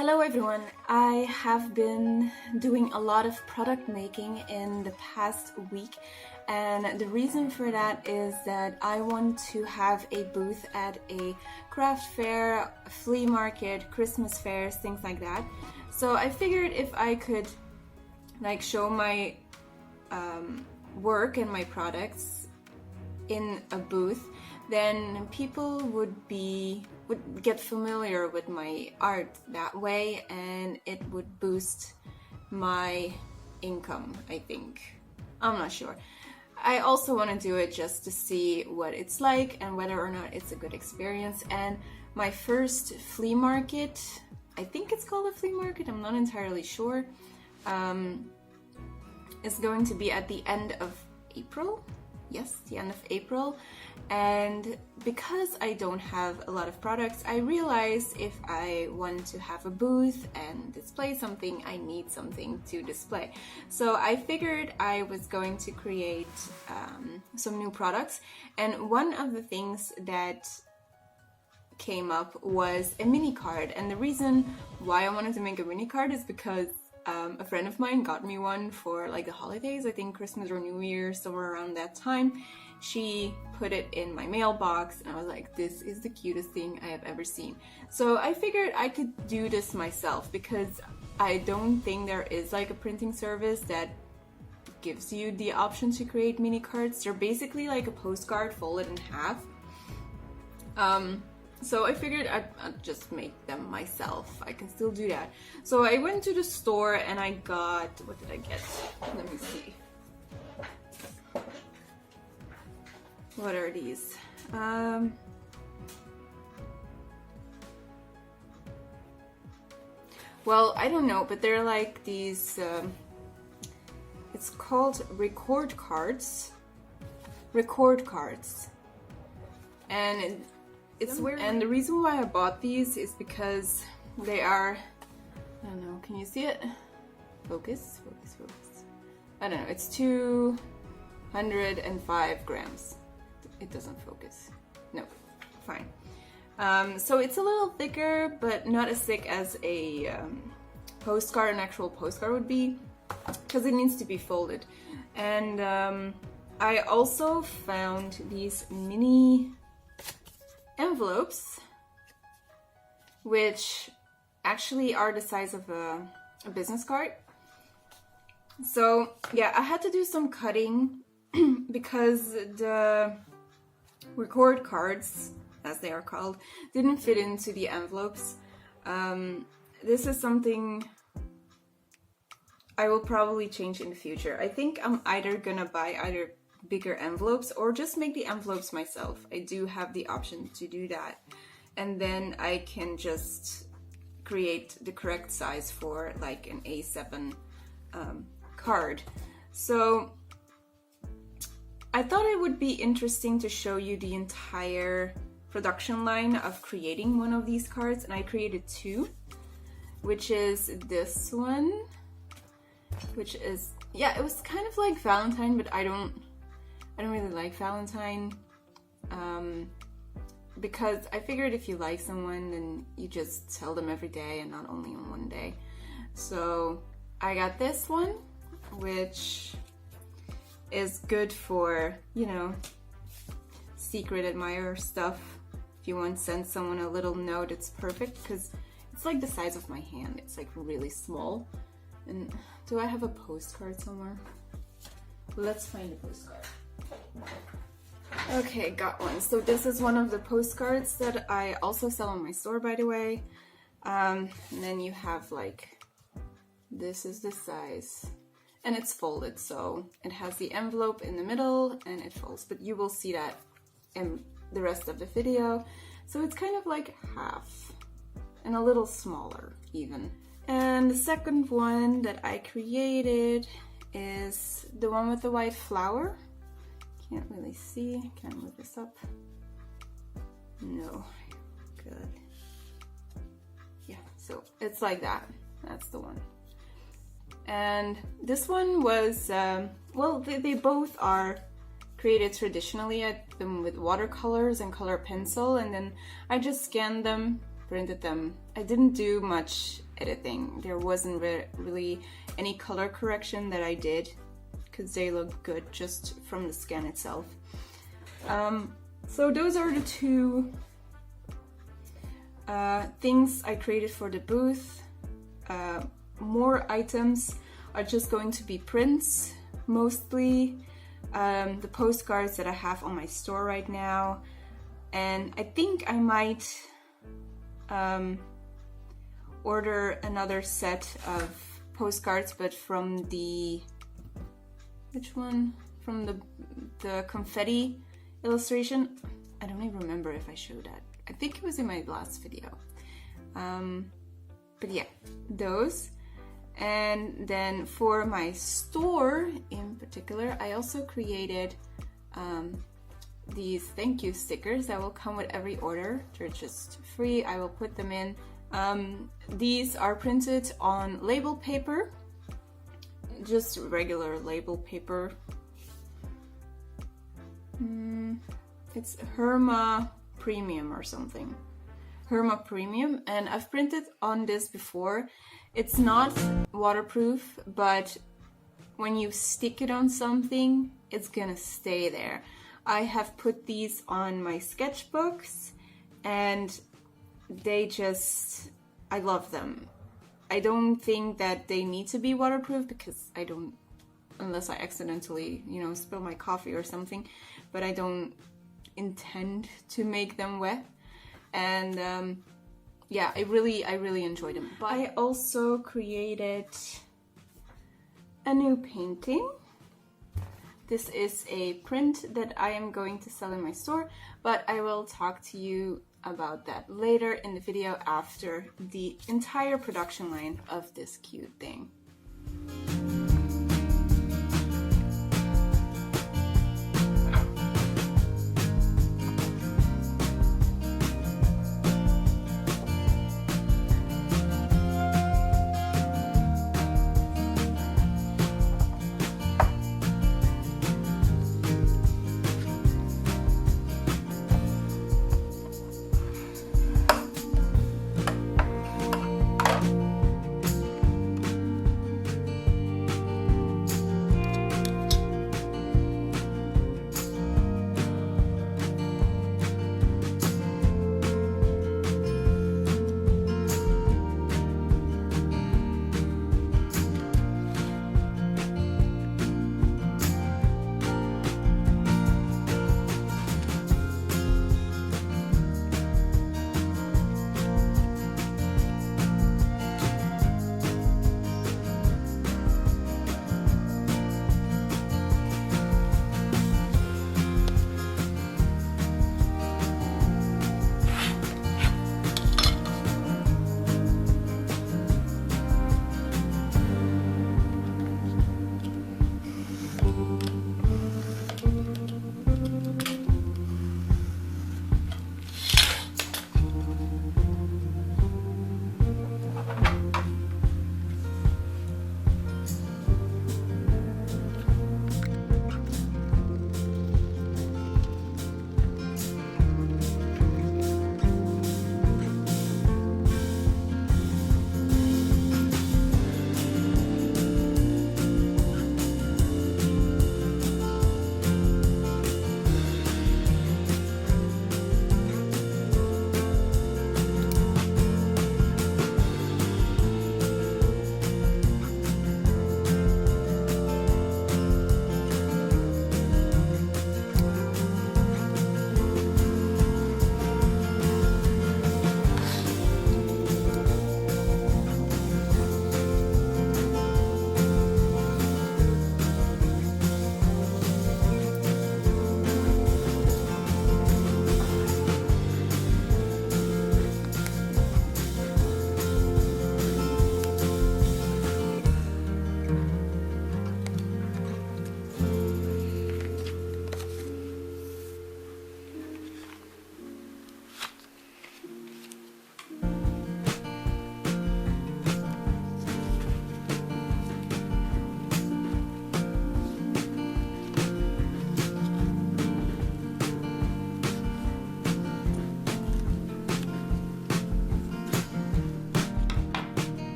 Hello everyone! I have been doing a lot of product making in the past week, and the reason for that is that I want to have a booth at a craft fair, flea market, Christmas fairs, things like that. So I figured if I could show my work and my products in a booth, then people would get familiar with my art that way, and it would boost my income, I think. I'm not sure. I also want to do it just to see what it's like and whether or not it's a good experience. And my first flea market, I think it's called a flea market, I'm not entirely sure, is going to be at the end of April. Yes, the end of April. And because I don't have a lot of products, I realized if I want to have a booth and display something, I need something to display. So I figured I was going to create some new products, and one of the things that came up was a mini card. And the reason why I wanted to make a mini card is because a friend of mine got me one for like the holidays, I think Christmas or New Year, somewhere around that time. She put it in my mailbox and I was like, this is the cutest thing I have ever seen. So I figured I could do this myself, because I don't think there is like a printing service that gives you the option to create mini cards. They're basically like a postcard folded in half. So I figured I'd just make them myself. I can still do that. So I went to the store and I got, what did I get? Let me see. What are these? Well, I don't know, but they're like these, it's called record cards. And and the reason why I bought these is because they are, I don't know, can you see it? Focus. I don't know, it's 205 grams. It doesn't focus. No, fine. So it's a little thicker, but not as thick as a postcard, an actual postcard would be, because it needs to be folded. And I also found these mini envelopes, which actually are the size of a business card. So yeah, I had to do some cutting because the record cards, as they are called, didn't fit into the envelopes. This is something I will probably change in the future. I think I'm either gonna buy bigger envelopes or just make the envelopes myself. I do have the option to do that, and then I can just create the correct size for like an A7 card. So I thought it would be interesting to show you the entire production line of creating one of these cards, and I created two, which is this one, which is, yeah, it was kind of like Valentine, but I don't really like Valentine, because I figured if you like someone, then you just tell them every day and not only on one day. So I got this one, which is good for, you know, secret admirer stuff. If you want to send someone a little note, it's perfect, because it's like the size of my hand. It's like really small. And do I have a postcard somewhere? Let's find a postcard. Okay, got one. So this is one of the postcards that I also sell on my store, by the way. And then you have like, this is the size, and it's folded, so it has the envelope in the middle and it folds, but you will see that in the rest of the video. So it's kind of like half and a little smaller even. And the second one that I created is the one with the white flower. Can't really see. Can I move this up? No. Good. Yeah, so it's like that. That's the one. And this one was, well, they both are created traditionally. I did them with watercolors and color pencil, and then I just scanned them, printed them. I didn't do much editing. There wasn't really any color correction that I did, because they look good just from the scan itself. So those are the two things I created for the booth. More items are just going to be prints, mostly. The postcards that I have on my store right now, and I think I might order another set of postcards, but from the, which one? From the confetti illustration. I don't even remember if I showed that. I think it was in my last video. But yeah, those. And then for my store in particular, I also created these thank you stickers that will come with every order. They're just free. I will put them in. These are printed on label paper, just regular label paper. It's Herma Premium or something. Herma Premium, and I've printed on this before. It's not waterproof, but when you stick it on something, it's gonna stay there. I have put these on my sketchbooks, and they just, I love them. I don't think that they need to be waterproof, because I don't, unless I accidentally, you know, spill my coffee or something, but I don't intend to make them wet. And yeah, I really enjoyed them. But I also created a new painting. This is a print that I am going to sell in my store, but I will talk to you about that later in the video after the entire production line of this cute thing.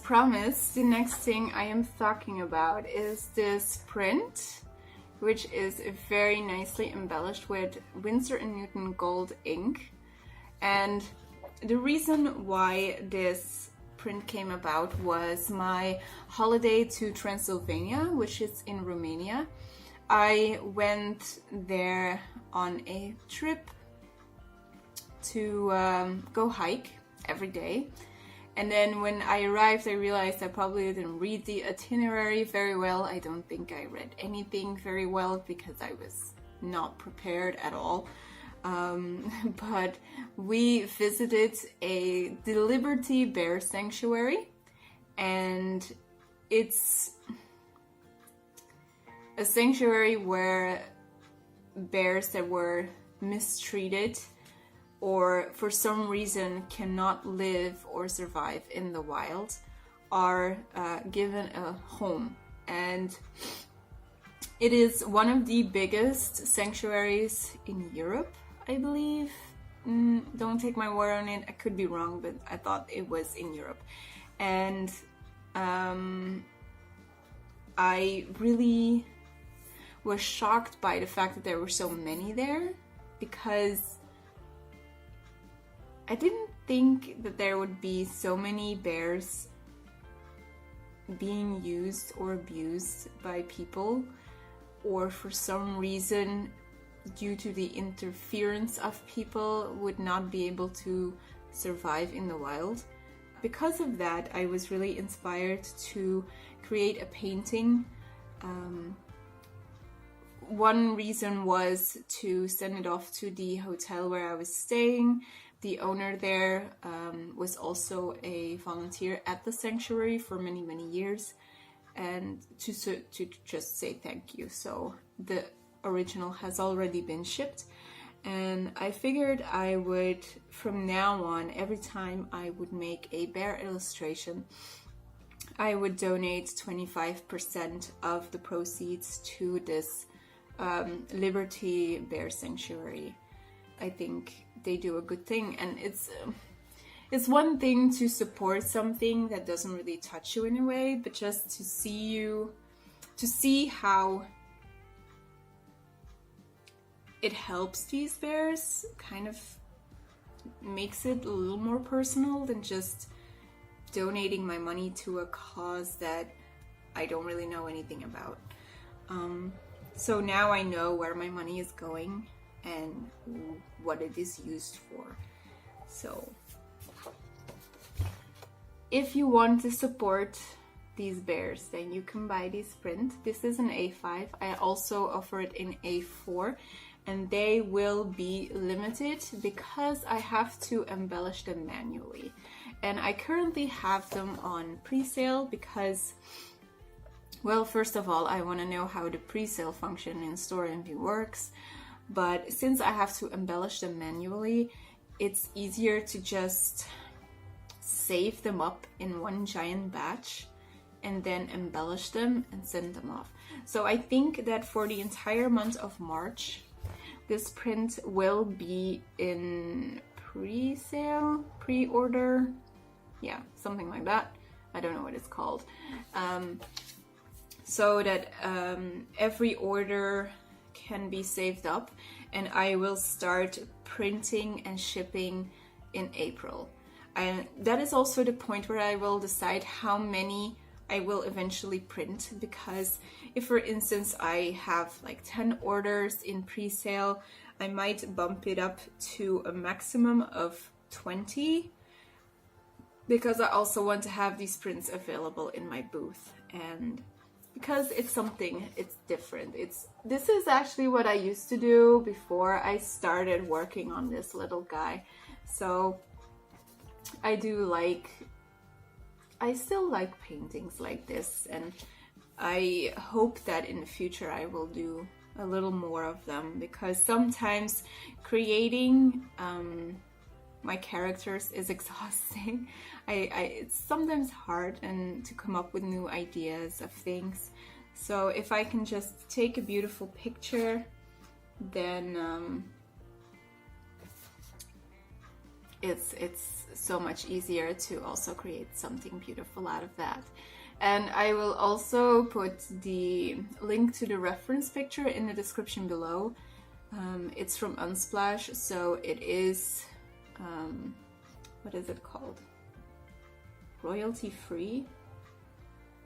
promised, the next thing I am talking about is this print, which is very nicely embellished with Winsor Newton gold ink. And the reason why this print came about was my holiday to Transylvania, which is in Romania. I went there on a trip to go hike every day. And then when I arrived, I realized I probably didn't read the itinerary very well. I don't think I read anything very well because I was not prepared at all. But we visited the Libearty Bear Sanctuary, and it's a sanctuary where bears that were mistreated or for some reason cannot live or survive in the wild are given a home. And it is one of the biggest sanctuaries in Europe, I believe. Don't take my word on it, I could be wrong, but I thought it was in Europe. And I really was shocked by the fact that there were so many there, because I didn't think that there would be so many bears being used or abused by people, or for some reason, due to the interference of people, would not be able to survive in the wild. Because of that, I was really inspired to create a painting. One reason was to send it off to the hotel where I was staying. The owner there was also a volunteer at the sanctuary for many, many years, and to just say thank you. So the original has already been shipped, and I figured I would, from now on, every time I would make a bear illustration, I would donate 25% of the proceeds to this Libearty Bear Sanctuary. I think they do a good thing, and it's one thing to support something that doesn't really touch you in a way, but just to see how it helps these bears kind of makes it a little more personal than just donating my money to a cause that I don't really know anything about. So now I know where my money is going and what it is used for. So if you want to support these bears, then you can buy this print. This is an A5. I also offer it in A4, and they will be limited because I have to embellish them manually. And I currently have them on pre-sale because, well, first of all, I want to know how the pre-sale function in Store Envy works. But since I have to embellish them manually, it's easier to just save them up in one giant batch and then embellish them and send them off. So I think that for the entire month of March, this print will be in pre-sale, pre-order, yeah, something like that. I don't know what it's called. So that every order can be saved up, and I will start printing and shipping in April. And that is also the point where I will decide how many I will eventually print, because if, for instance, I have like 10 orders in pre-sale, I might bump it up to a maximum of 20, because I also want to have these prints available in my booth, and because it's different. This is actually what I used to do before I started working on this little guy. So I still like paintings like this, and I hope that in the future I will do a little more of them, because sometimes creating my characters is exhausting. It's sometimes hard and to come up with new ideas of things. So if I can just take a beautiful picture, then it's so much easier to also create something beautiful out of that. And I will also put the link to the reference picture in the description below. It's from Unsplash, so it is, what is it called? Royalty free?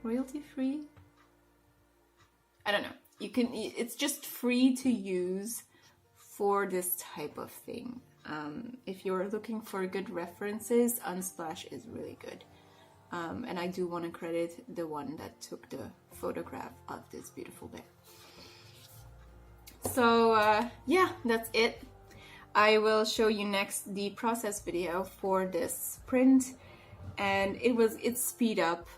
Royalty free? I don't know. You can, it's just free to use for this type of thing. If you're looking for good references, Unsplash is really good. And I do want to credit the one that took the photograph of this beautiful bear. So yeah, that's it. I will show you next the process video for this print, and it's speed up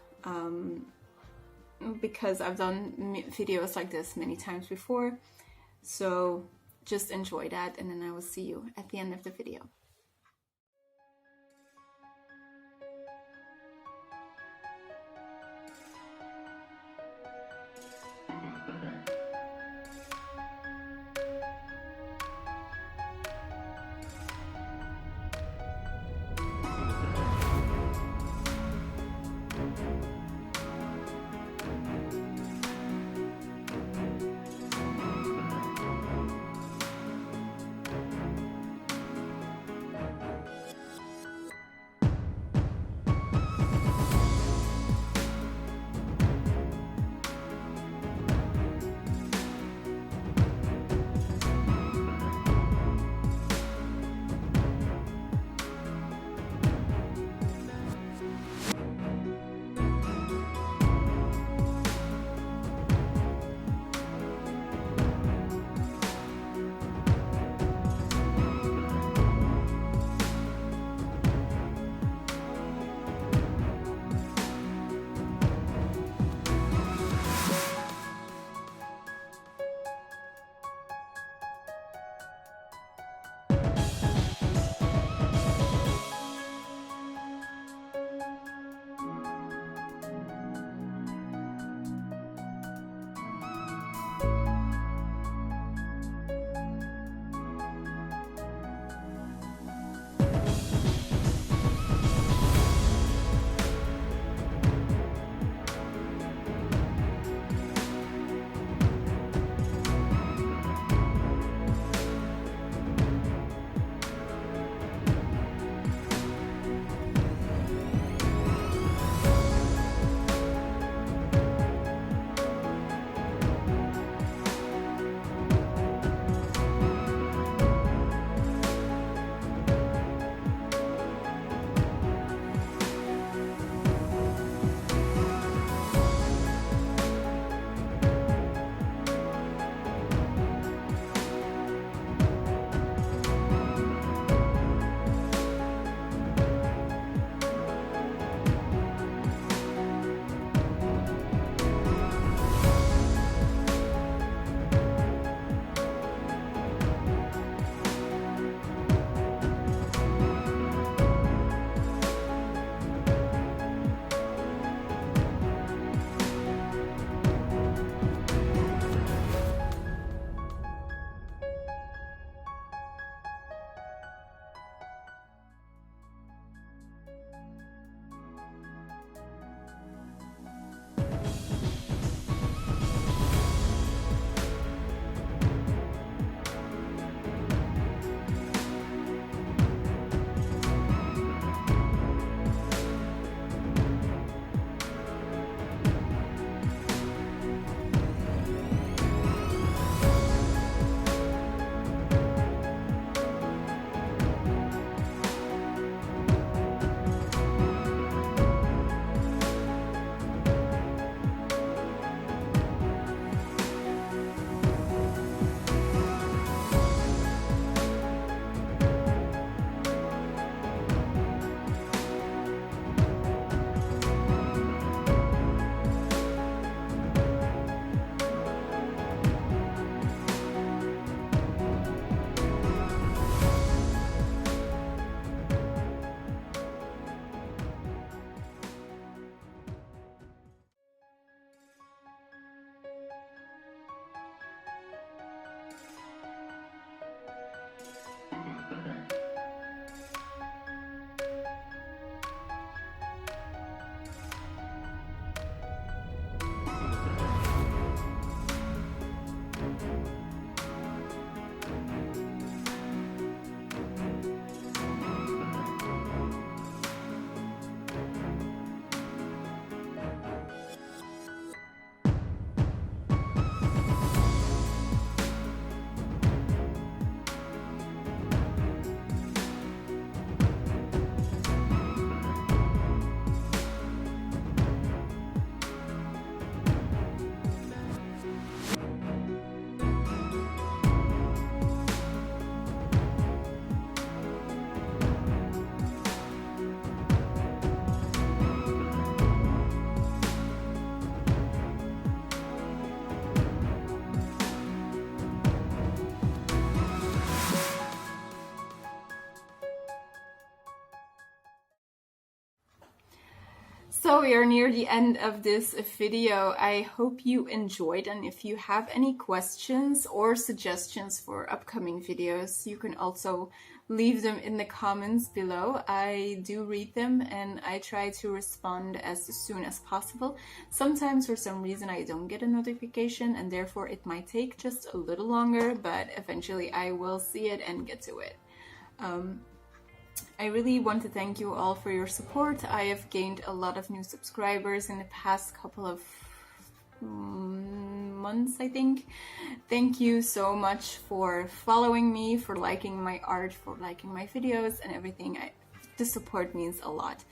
because I've done videos like this many times before. So just enjoy that, and then I will see you at the end of the video. So we are near the end of this video. I hope you enjoyed, and if you have any questions or suggestions for upcoming videos, you can also leave them in the comments below. I do read them and I try to respond as soon as possible. Sometimes for some reason I don't get a notification and therefore it might take just a little longer, but eventually I will see it and get to it. I really want to thank you all for your support. I have gained a lot of new subscribers in the past couple of months, I think. Thank you so much for following me, for liking my art, for liking my videos and everything. The support means a lot.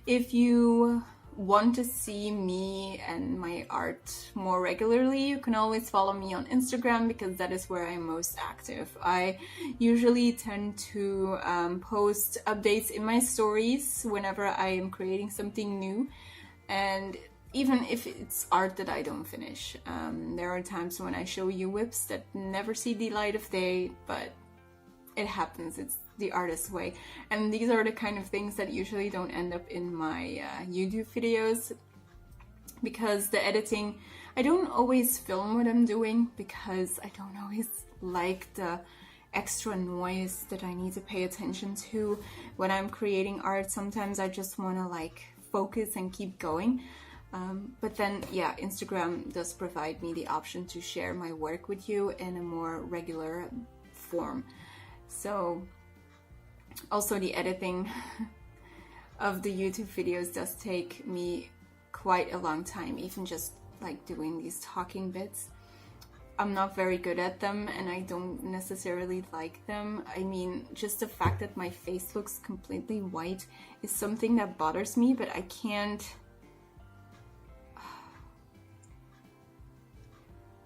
If you want to see me and my art more regularly, you can always follow me on Instagram because that is where I'm most active. I usually tend to post updates in my stories whenever I am creating something new, and even if it's art that I don't finish. There are times when I show you whips that never see the light of day, but it happens. It's the artist's way. And these are the kind of things that usually don't end up in my YouTube videos, because the editing, I don't always film what I'm doing because I don't always like the extra noise that I need to pay attention to when I'm creating art. Sometimes I just want to like focus and keep going. But then, yeah, Instagram does provide me the option to share my work with you in a more regular form. So also the editing of the YouTube videos does take me quite a long time, even just like doing these talking bits. I'm not very good at them and I don't necessarily like them. I mean, just the fact that my face looks completely white is something that bothers me, but I can't...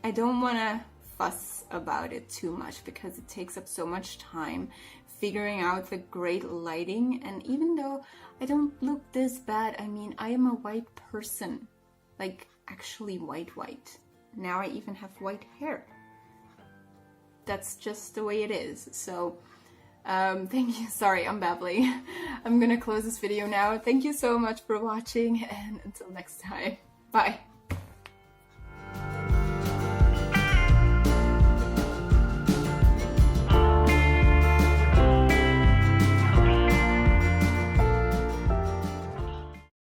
I don't want to fuss about it too much because it takes up so much time figuring out the great lighting. And even though I don't look this bad, I mean, I am a white person, like actually white. Now I even have white hair. That's just the way it is. So thank you. Sorry, I'm babbling. I'm gonna close this video now. Thank you so much for watching, and until next time, bye.